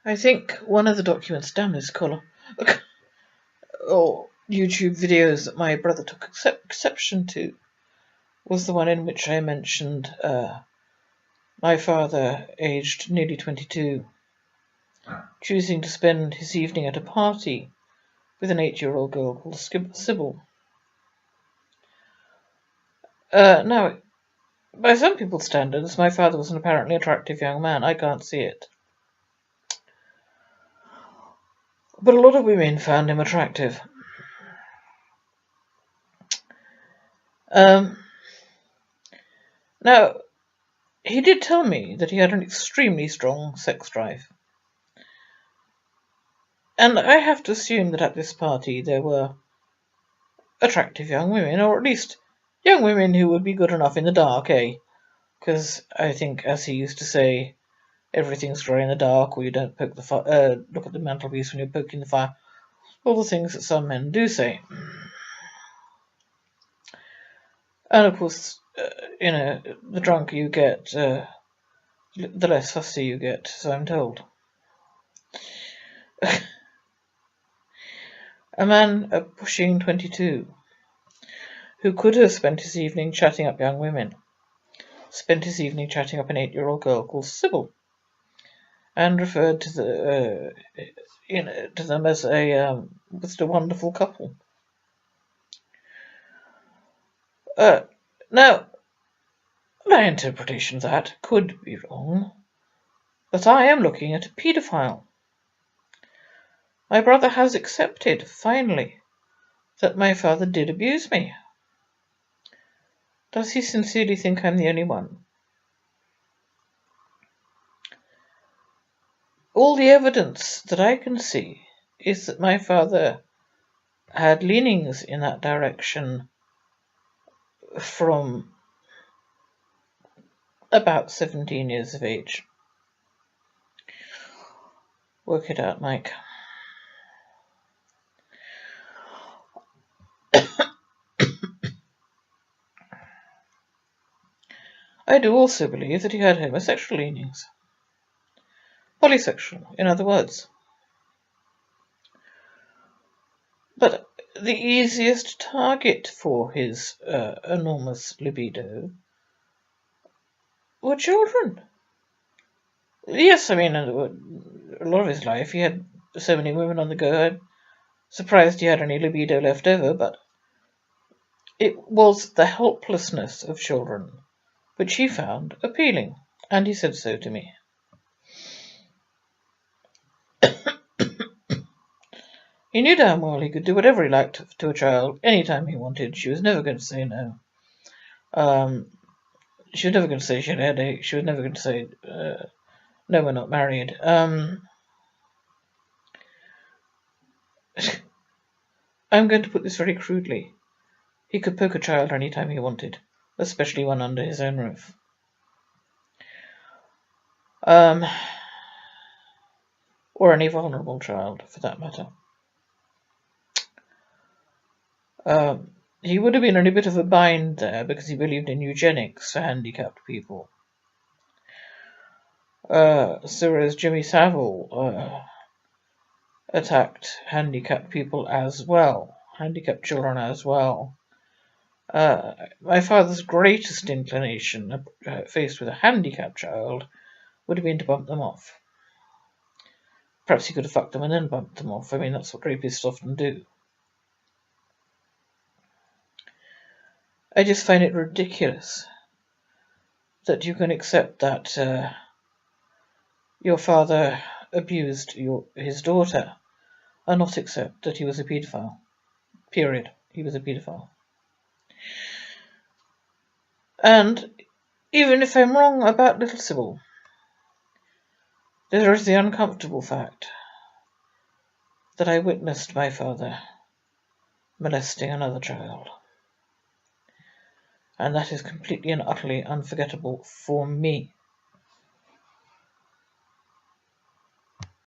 I think one of the documents, damn this colour, or YouTube videos that my brother took exception to was the one in which I mentioned my father, aged nearly 22, choosing to spend his evening at a party with an 8-year-old girl called Sybil. Now, by some people's standards, my father was an apparently attractive young man. I can't see it. But a lot of women found him attractive. Now, he did tell me that he had an extremely strong sex drive. And I have to assume that at this party there were attractive young women, or at least young women who would be good enough in the dark, eh? Because I think, as he used to say, everything's dry in the dark, or you don't poke the fire, look at the mantelpiece when you're poking the fire. All the things that some men do say. And of course, the drunker you get, the less fussy you get, so I'm told. A man pushing 22, who could have spent his evening chatting up young women, spent his evening chatting up an 8-year-old girl called Sybil, and referred to them as just a wonderful couple. Now, my interpretation of that could be wrong, but I am looking at a paedophile. My brother has accepted, finally, that my father did abuse me. Does he sincerely think I'm the only one? All the evidence that I can see is that my father had leanings in that direction from about 17 years of age. Work it out, Mike. I do also believe that he had homosexual leanings. Polysexual, in other words. But the easiest target for his enormous libido were children. Yes, I mean, a lot of his life he had so many women on the go. I'm surprised he had any libido left over, but it was the helplessness of children which he found appealing, and he said so to me. He knew damn well he could do whatever he liked to a child any time he wanted. She was never going to say no. She was never going to say she had a headache. She was never going to say, no, we're not married. I'm going to put this very crudely. He could poke a child any time he wanted, especially one under his own roof. Or any vulnerable child, for that matter. He would have been in a bit of a bind there because he believed in eugenics for handicapped people. So as Jimmy Savile attacked handicapped people as well, handicapped children as well. My father's greatest inclination, faced with a handicapped child, would have been to bump them off. Perhaps he could have fucked them and then bumped them off. I mean, that's what rapists often do. I just find it ridiculous that you can accept that your father abused his daughter and not accept that he was a paedophile. Period. He was a paedophile. And even if I'm wrong about little Sybil, there is the uncomfortable fact that I witnessed my father molesting another child. And that is completely and utterly unforgettable for me.